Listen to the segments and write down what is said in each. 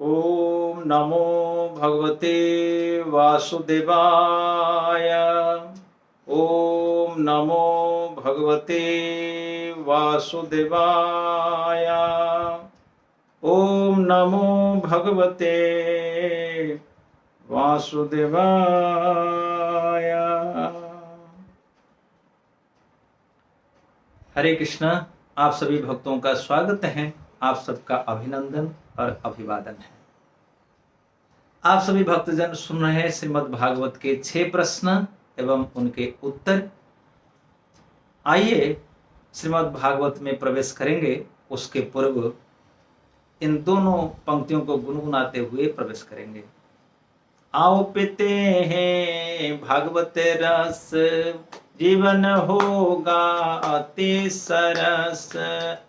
ओम नमो भगवते वासुदेवाय। ओम नमो भगवते वासुदेवाय। ओम नमो भगवते वासुदेवाय। हरे कृष्णा। आप सभी भक्तों का स्वागत है। आप सबका अभिनंदन और अभिवादन है। आप सभी भक्तजन सुन रहे हैं श्रीमद् भागवत के 6 प्रश्न एवं उनके उत्तर। आइए श्रीमद् भागवत में प्रवेश करेंगे। उसके पूर्व इन दोनों पंक्तियों को गुनगुनाते हुए प्रवेश करेंगे। आओ पीते हैं भागवत रस, जीवन होगा अति सरस।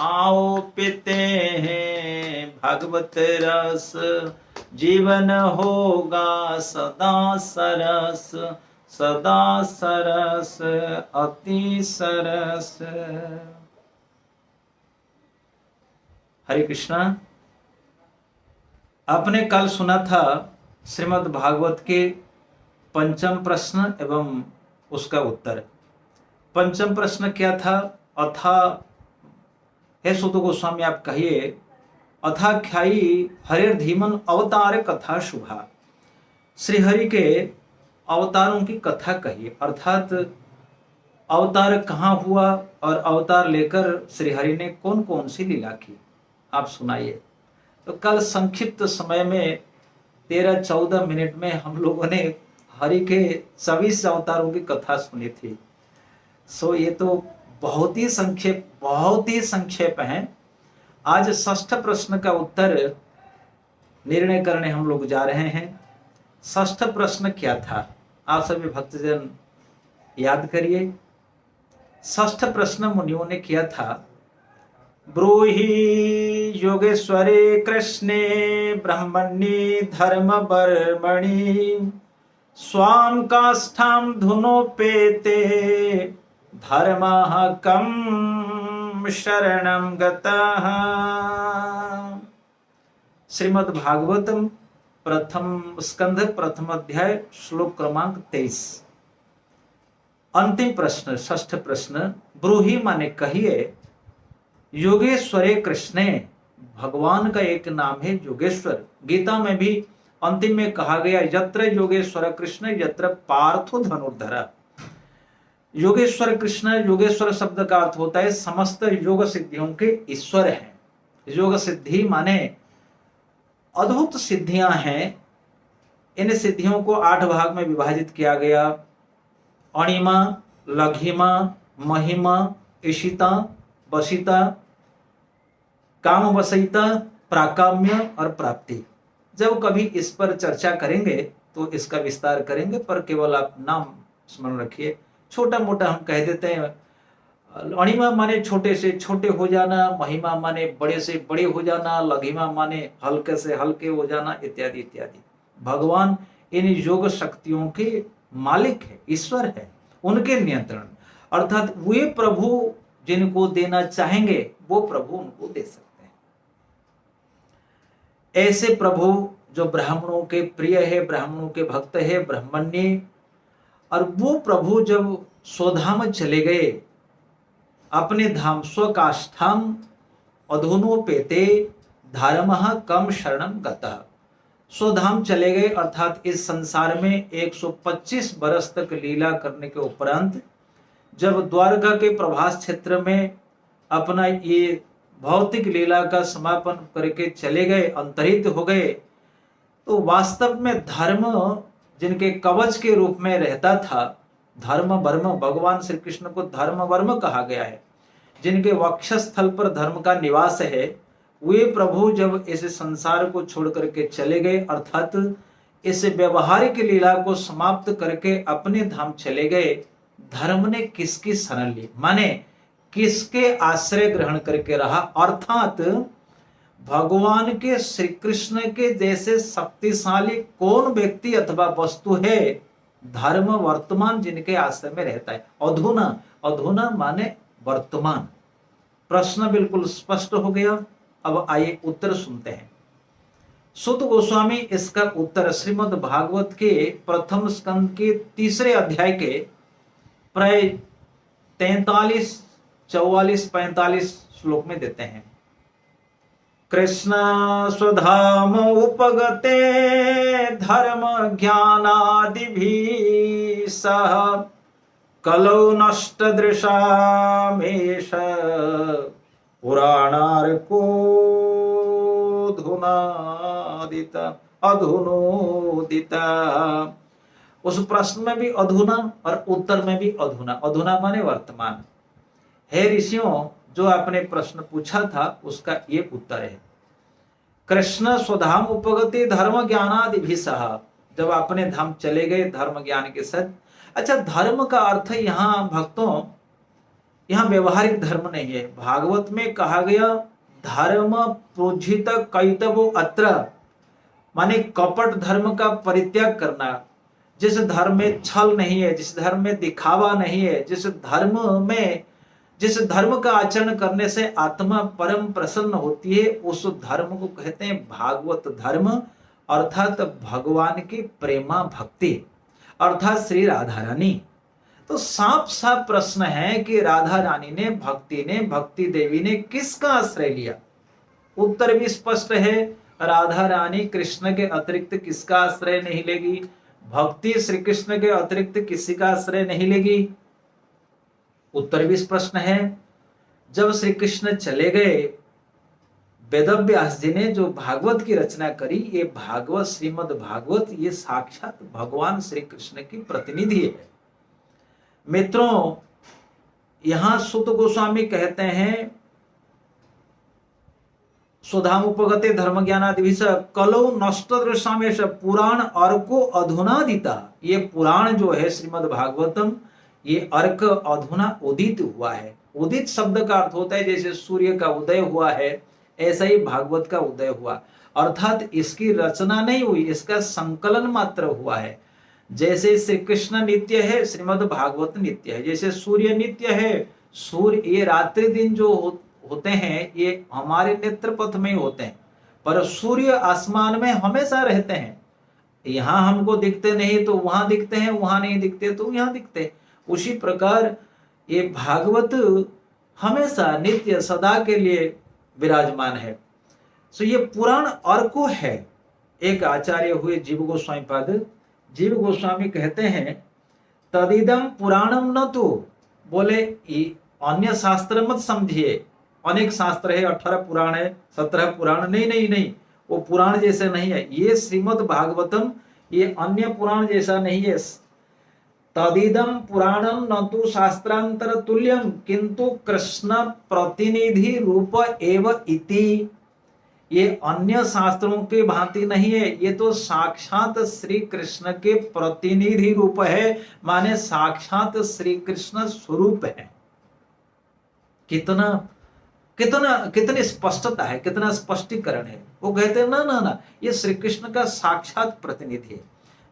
आओ पीते हैं भागवत रस, जीवन होगा सदा सरस, सदा सरस अति सरस। हरे कृष्णा। आपने कल सुना था श्रीमद् भागवत के पंचम प्रश्न एवं उसका उत्तर। पंचम प्रश्न क्या था? अथा हे सुत गोस्वामी आप कहिए, अथाख्यायी हरिर्धीमन अवतार कथा शुभा। श्री हरि के अवतारों की कथा कहिए, अर्थात अवतार कहाँ हुआ और अवतार लेकर श्री हरि ने कौन कौन सी लीला की, आप सुनाइए। तो कल संक्षिप्त समय में 13-14 मिनट में हम लोगों ने हरि के 24 अवतारों की कथा सुनी थी। सो ये तो बहुत ही संक्षेप है। आज 6ठ प्रश्न का उत्तर निर्णय करने हम लोग जा रहे हैं। 6ठ प्रश्न क्या था, आप सभी भक्तजन याद करिए। 6ठ प्रश्न मुनियों ने किया था। ब्रूहि योगेश्वरे कृष्णे ब्रह्मणि धर्म वर्मणि, स्वाम काष्ठाम धुनोपेते धर्मः कम शरणं गतः। श्रीमद् भागवतम प्रथम स्कंध प्रथम अध्याय श्लोक क्रमांक 23। अंतिम प्रश्न 6ठ प्रश्न। ब्रूहि माने कहिए, योगेश्वरे कृष्णे, भगवान का एक नाम है योगेश्वर। गीता में भी अंतिम में कहा गया, यत्र योगेश्वर कृष्ण यत्र पार्थो धनुर्धर। योगेश्वर कृष्ण, योगेश्वर शब्द का अर्थ होता है समस्त योग सिद्धियों के ईश्वर हैं। योग सिद्धि माने अद्भुत सिद्धियां हैं। इन सिद्धियों को 8 भाग में विभाजित किया गया। अणिमा, लघिमा, महिमा, ईशिता, वशिता, काम वशिता, प्राकाम्य और प्राप्ति। जब कभी इस पर चर्चा करेंगे तो इसका विस्तार करेंगे, पर केवल आप नाम स्मरण रखिए। छोटा मोटा हम कह देते हैं। अणिमा माने छोटे से छोटे हो जाना, महिमा माने बड़े से बड़े हो जाना, लघिमा माने हल्के से हल्के हो जाना, इत्यादि इत्यादि। भगवान इन योग शक्तियों के मालिक है, ईश्वर है, उनके नियंत्रण, अर्थात वे प्रभु जिनको देना चाहेंगे वो प्रभु उनको दे सकते हैं। ऐसे प्रभु जो ब्राह्मणों के प्रिय है, ब्राह्मणों के भक्त है, ब्रह्मण्य। और वो प्रभु जब स्वधाम चले गए, अपने धाम स्वकाष्ठाम अधुनोपेते धर्मः कम शरणं गतः। स्वधाम चले गए अर्थात इस संसार में 125 बरस तक लीला करने के उपरांत जब द्वारका के प्रभास क्षेत्र में अपना ये भौतिक लीला का समापन करके चले गए, अंतरित हो गए, तो वास्तव में धर्म जिनके कवच के रूप में रहता था, धर्म वर्म, भगवान श्री कृष्ण को धर्म वर्म कहा गया है, जिनके वक्षस्थल पर धर्म का निवास है, वे प्रभु जब इस संसार को छोड़ करके चले गए, अर्थात इस व्यवहारिक लीला को समाप्त करके अपने धाम चले गए, धर्म ने किसकी शरण ली, माने किसके आश्रय ग्रहण करके रहा, अर्थात भगवान के श्री कृष्ण के जैसे शक्तिशाली कौन व्यक्ति अथवा वस्तु है, धर्म वर्तमान जिनके आश्रय में रहता है। अधुना, अधुना माने वर्तमान। प्रश्न बिल्कुल स्पष्ट हो गया। अब आइए उत्तर सुनते हैं। सुत गोस्वामी इसका उत्तर श्रीमद् भागवत के प्रथम स्कंद के 3 अध्याय के प्राय 43, 44, 45 श्लोक में देते हैं। कृष्ण स्वधाम उपगते धर्म ज्ञानादिभिः सह कलौ नष्ट दृशामेष अधुनोदिता। उस प्रश्न में भी अधुना और उत्तर में भी अधुना। अधुना माने वर्तमान। हे ऋषियों, जो आपने प्रश्न पूछा था उसका ये उत्तर है। कृष्ण स्वधाम उपगति धर्म ज्ञानादिभिः सह, जब अपने धाम चले गए धर्म ज्ञान के साथ। अच्छा, धर्म का अर्थ यहाँ भक्तों, यहाँ व्यवहारिक धर्म नहीं है। भागवत में कहा गया धर्म प्रोजित कैतवो अत्र, माने कपट धर्म का परित्याग करना। जिस धर्म में छल नहीं है, जिस धर्म में दिखावा नहीं है, जिस धर्म का आचरण करने से आत्मा परम प्रसन्न होती है, उस धर्म को कहते हैं भागवत धर्म, अर्थात भगवान की प्रेमा भक्ति, अर्थात श्री राधा रानी। तो साफ साफ प्रश्न है कि राधा रानी ने, भक्ति देवी ने किसका आश्रय लिया? उत्तर भी स्पष्ट है, राधा रानी कृष्ण के अतिरिक्त किसका आश्रय नहीं लेगी। भक्ति श्री कृष्ण के अतिरिक्त किसी का आश्रय नहीं लेगी। उत्तर भी प्रश्न है। जब श्री कृष्ण चले गए, वेदव्यास जी ने जो भागवत की रचना करी, ये भागवत, श्रीमद् भागवत, ये साक्षात भगवान श्री कृष्ण की प्रतिनिधि है। मित्रों, यहां सुत गोस्वामी कहते हैं स्वधाम उपगते धर्म ज्ञानादिभिः सह कलौ नष्ट दृश्यामेष पुराण अर्को अधुनादिता। ये पुराण जो है श्रीमद् भागवतम, ये अर्क अधुना उदित हुआ है। उदित शब्द का अर्थ होता है जैसे सूर्य का उदय हुआ है, ऐसा ही भागवत का उदय हुआ, अर्थात इसकी रचना नहीं हुई, इसका संकलन मात्र हुआ है। जैसे श्री कृष्ण नित्य है, श्रीमद् भागवत नित्य है। जैसे सूर्य नित्य है, सूर्य ये रात्रि दिन जो होते हैं ये हमारे नेत्र पथ में होते हैं, पर सूर्य आसमान में हमेशा रहते हैं। यहाँ हमको दिखते नहीं तो वहां दिखते हैं, वहां नहीं दिखते तो यहाँ दिखते। उसी प्रकार ये भागवत हमेशा नित्य सदा के लिए विराजमान है। सो ये पुराण अर्को है। एक आचार्य हुए जीव गोस्वामी पद, जीव गोस्वामी कहते हैं तदिदम पुराणम न तो, बोले अन्य शास्त्र मत समझिए। अनेक शास्त्र है, 18 पुराण है, 17 पुराण, नहीं, वो पुराण जैसे नहीं है। ये श्रीमद् भागवतम ये अन्य पुराण जैसा नहीं है। तदिदम पुराणम न तो शास्त्रांतर तुल्यम किंतु कृष्ण प्रतिनिधि रूप एव इति। ये अन्य शास्त्रों के भांति नहीं है, ये तो साक्षात श्री कृष्ण के प्रतिनिधि रूप है, माने साक्षात श्री कृष्ण स्वरूप है। कितनी स्पष्टता है, कितना स्पष्टीकरण है। वो कहते हैं ना, ये श्री कृष्ण का साक्षात प्रतिनिधि है।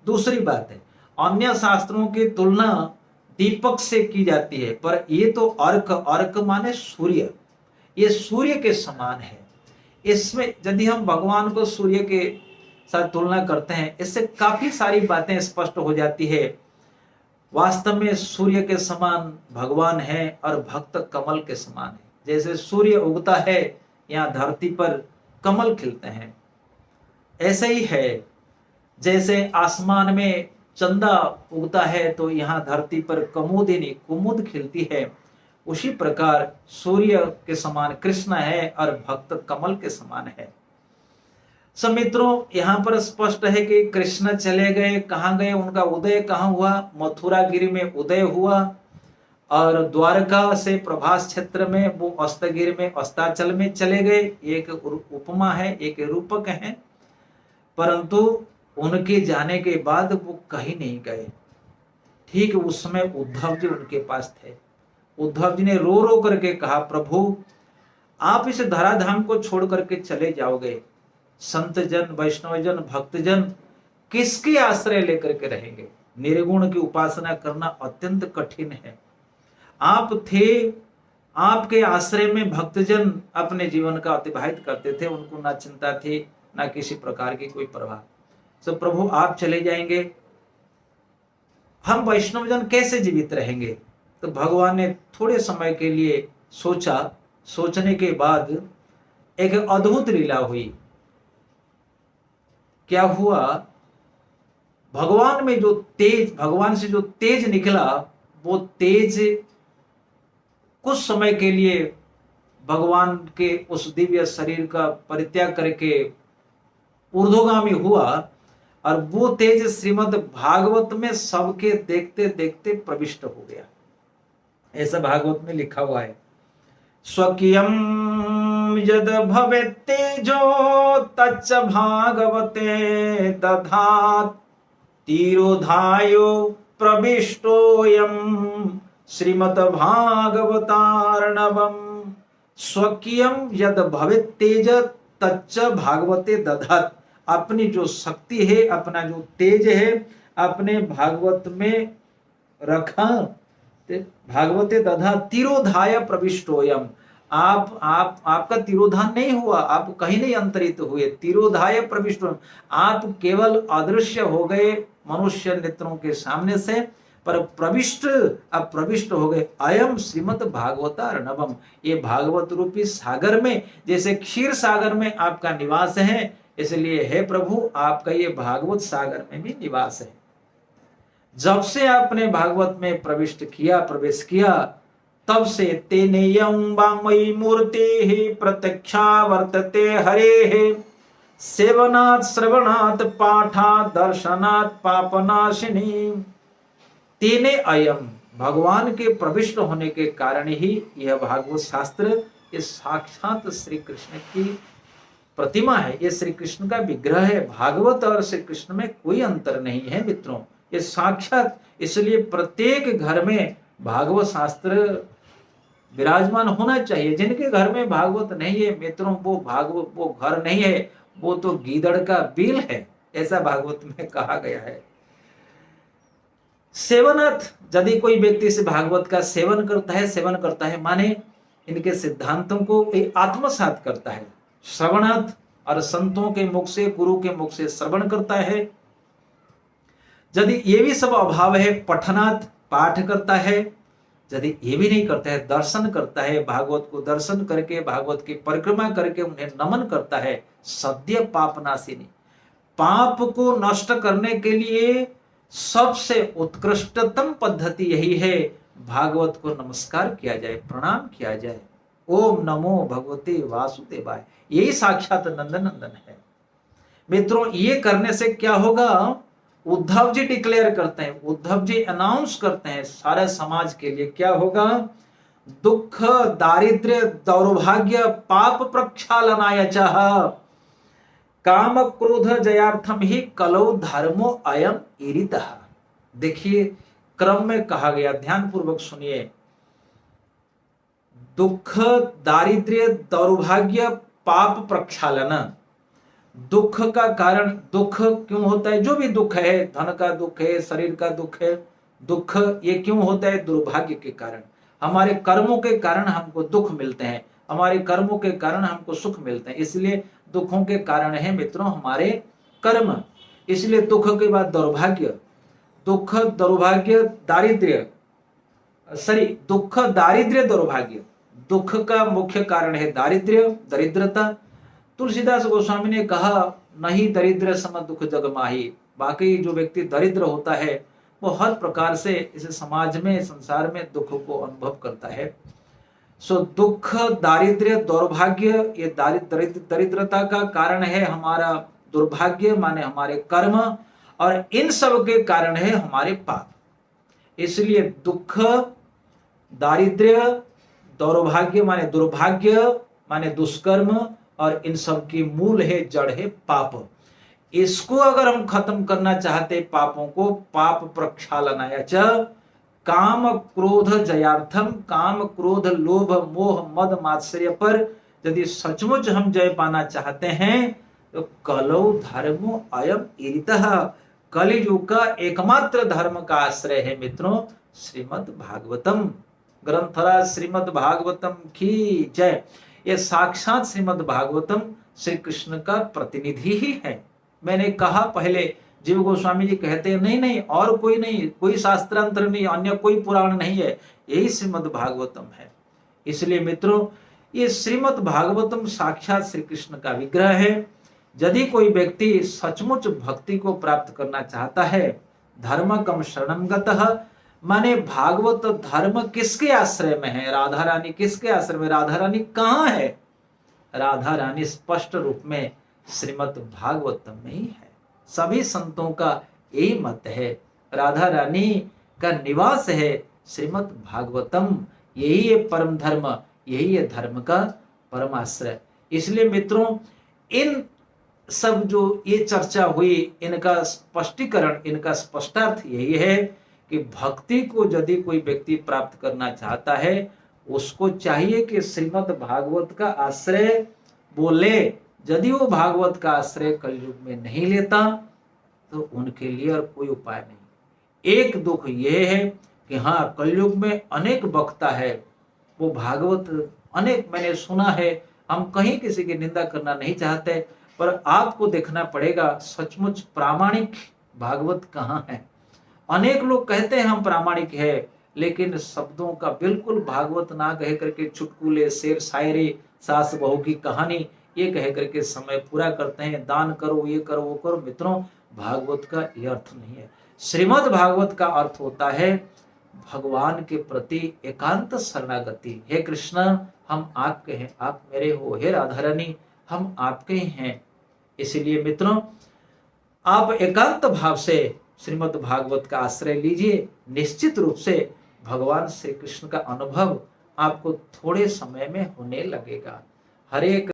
दूसरी बात है, अन्य शास्त्रों की तुलना दीपक से की जाती है, पर ये तो अर्क माने सूर्य, ये सूर्य के समान है। इसमें यदि हम भगवान को सूर्य के साथ तुलना करते हैं, इससे काफी सारी बातें स्पष्ट हो जाती है। वास्तव में सूर्य के समान भगवान है और भक्त कमल के समान है। जैसे सूर्य उगता है, यहाँ धरती पर कमल खिलते हैं, ऐसे ही है। जैसे आसमान में चंदा उगता है तो यहाँ धरती पर कुमुद खिलती है, उसी प्रकार सूर्य के समान कृष्ण है और भक्त कमल के समान है। सब मित्रों, यहाँ पर स्पष्ट है कि कृष्ण चले गए, कहाँ गए, उनका उदय कहाँ हुआ? मथुरा गिरी में उदय हुआ, और द्वारका से प्रभास क्षेत्र में वो अस्तगिर में अस्ताचल में चले गए। एक उपमा है, एक रूपक है, परंतु उनके जाने के बाद वो कहीं नहीं गए। ठीक उस समय उद्धव जी उनके पास थे। उद्धव जी ने रो रो करके कहा, प्रभु आप इस धराधाम को छोड़ करके चले जाओगे, संत जन, वैष्णव जन, भक्तजन किसके आश्रय लेकर के रहेंगे? निर्गुण की उपासना करना अत्यंत कठिन है। आप थे, आपके आश्रय में भक्तजन अपने जीवन का अतिबाहित करते थे, उनको ना चिंता थी ना किसी प्रकार की कोई परवाह। तो प्रभु आप चले जाएंगे, हम वैष्णवजन कैसे जीवित रहेंगे? तो भगवान ने थोड़े समय के लिए सोचा, सोचने के बाद एक अद्भुत लीला हुई। क्या हुआ? भगवान में जो तेज, भगवान से जो तेज निकला, वो तेज कुछ समय के लिए भगवान के उस दिव्य शरीर का परित्याग करके ऊर्ध्वगामी हुआ, और वो तेज श्रीमद् भागवत में सबके देखते देखते प्रविष्ट हो गया। ऐसा भागवत में लिखा हुआ है, स्वकीयम यद भवेत् तेजो तच्च भागवते दधात् तिरोधायो प्रविष्टोयम श्रीमद् भागवतार्णवम्। स्वकीयम यद भवेत् तेज तच्च भागवते दधात्, अपनी जो शक्ति है, अपना जो तेज है, अपने भागवत में रखा। भागवते दधा तिरोधाय प्रविष्टोयम, आपका तिरोधान नहीं हुआ, आप कहीं नहीं अंतरित हुए। तिरोधाय प्रविष्टोयम, आप केवल अदृश्य हो गए मनुष्य नेत्रों के सामने से, पर प्रविष्ट, अब प्रविष्ट हो गए। अयम श्रीमद् भागवतार्णवम, ये भागवत रूपी सागर में, जैसे क्षीर सागर में आपका निवास है, इसलिए हे प्रभु आपका ये भागवत सागर में भी निवास है। जब से आपने भागवत में प्रविष्ट किया, प्रवेश किया, तब से तेनेयं वाङ्मयी मूर्तिः प्रत्यक्षा वर्तते हरेः, सेवनात् श्रवणात् पाठात् दर्शनात् पापनाशिनी। तेने अयम, भगवान के प्रविष्ट होने के कारण ही यह भागवत शास्त्र, ये साक्षात श्री कृष्ण की प्रतिमा है, ये श्री कृष्ण का विग्रह है। भागवत और श्री कृष्ण में कोई अंतर नहीं है मित्रों, ये साक्षात। इसलिए प्रत्येक घर में भागवत शास्त्र विराजमान होना चाहिए। जिनके घर में भागवत नहीं है मित्रों, वो भागवत, वो घर नहीं है, वो तो गीदड़ का बिल है, ऐसा भागवत में कहा गया है। सेवनाथ, यदि कोई व्यक्ति से भागवत का सेवन करता है माने इनके सिद्धांतों को आत्मसात करता है। श्रवणार्थ, और संतों के मुख से, गुरु के मुख से श्रवण करता है। यदि ये भी सब अभाव है, पठनात्, पाठ करता है। यदि ये भी नहीं करता है, दर्शन करता है, भागवत को दर्शन करके, भागवत की परिक्रमा करके उन्हें नमन करता है। सद्य पापनाशिनी, पाप को नष्ट करने के लिए सबसे उत्कृष्टतम पद्धति यही है, भागवत को नमस्कार किया जाए, प्रणाम किया जाए। ओम नमो भगवते वासुदेवाय, यही साक्षात नंदन है मित्रों। ये करने से क्या होगा? उद्धव जी डिक्लेयर करते हैं, उद्धव जी अनाउंस करते हैं सारे समाज के लिए, क्या होगा? दुख दारिद्र्य दौर्भाग्य पाप प्रक्षालनाय चाह काम क्रोध जयार्थम ही कलौ धर्मो अयम ईरितः। देखिए क्रम में कहा गया, ध्यान पूर्वक सुनिए। दुख दारिद्र्य दौर्भाग्य पाप प्रक्षालन, दुख का कारण, दुख क्यों होता है? जो भी दुख है, धन का दुख है, शरीर का दुख है, दुख ये क्यों होता है? दुर्भाग्य के कारण, हमारे कर्मों के कारण हमको दुख मिलते हैं, हमारे कर्मों के कारण हमको सुख मिलते हैं। इसलिए दुखों के कारण है मित्रों हमारे कर्म। इसलिए दुख के बाद दौर्भाग्य, दुख दौर्भाग्य दारिद्र्य, दुख दारिद्र्य दौर्भाग्य। दुख का मुख्य कारण है दारिद्र्य, दरिद्रता। तुलसीदास गोस्वामी ने कहा, नहीं दरिद्र सम दुख जग माही। बाकी जो व्यक्ति दरिद्र होता है वो हर प्रकार से इस समाज में, संसार में दुख को अनुभव करता है। सो दुख दारिद्र्य दौर्भाग्य, ये दरिद्रता का कारण है हमारा दुर्भाग्य माने हमारे कर्म, और इन सब के कारण है हमारे पाप। इसलिए दुख दारिद्र्य दौर्भाग्य माने दुर्भाग्य माने दुष्कर्म, और इन सब की मूल है, जड़ है पाप। इसको अगर हम खत्म करना चाहते पापों को, पाप प्रक्षालनाय च काम क्रोध जयार्थम, काम क्रोध लोभ मोह मद मात्सर्य पर यदि सचमुच हम जय पाना चाहते हैं तो कलौ धर्मो अयम ईरितः, कलियुग का एकमात्र धर्म का आश्रय है मित्रों श्रीमद् भागवतम। ग्रंथराज श्रीमद् भागवतम की जय। ये साक्षात श्रीमद् भागवतम श्री कृष्ण का प्रतिनिधि ही है। मैंने कहा पहले, जीव गोस्वामी जी कहते हैं नहीं नहीं और कोई नहीं, कोई शास्त्रांतर नहीं, अन्य कोई पुराण नहीं है, यही श्रीमद् भागवतम है। इसलिए मित्रों, ये श्रीमद् भागवतम साक्षात श्री कृष्ण का विग्रह है। यदि कोई व्यक्ति सचमुच भक्ति को प्राप्त करना चाहता है, धर्मकम शरणं गतः, माने भागवत धर्म किसके आश्रय में है, राधा रानी किसके आश्रय में, राधा रानी कहाँ है, राधा रानी स्पष्ट रूप में श्रीमद् भागवतम में ही है। सभी संतों का यही मत है, राधा रानी का निवास है श्रीमद् भागवतम, यही है परम धर्म, यही है धर्म का परमाश्रय। इसलिए मित्रों, इन सब जो ये चर्चा हुई, इनका स्पष्टीकरण, इनका स्पष्टार्थ यही है कि भक्ति को यदि कोई व्यक्ति प्राप्त करना चाहता है, उसको चाहिए कि श्रीमद् भागवत का आश्रय बोले। यदि वो भागवत का आश्रय कलयुग में नहीं लेता तो उनके लिए और कोई उपाय नहीं। एक दुख यह है कि हाँ, कलयुग में अनेक वक्ता है, वो भागवत अनेक मैंने सुना है, हम कहीं किसी की निंदा करना नहीं चाहते, पर आपको देखना पड़ेगा सचमुच प्रामाणिक भागवत कहाँ है। अनेक लोग कहते हैं हम प्रामाणिक है, लेकिन शब्दों का बिल्कुल भागवत ना कह करके चुटकुले, शेर शायरी, सास बहू की कहानी ये कह करके समय पूरा करते हैं, दान करो, ये करो, वो करो। मित्रों, भागवत का ये अर्थ नहीं है। श्रीमद् भागवत का अर्थ होता है भगवान के प्रति एकांत शरणागति। हे कृष्ण, हम आपके हैं, आप मेरे हो, हे राधा रानी हम आपके ही हैं। इसलिए मित्रों, आप एकांत भाव से श्रीमद् भागवत का आश्रय लीजिए, निश्चित रूप से भगवान श्री कृष्ण का अनुभव आपको थोड़े समय में होने लगेगा। हरे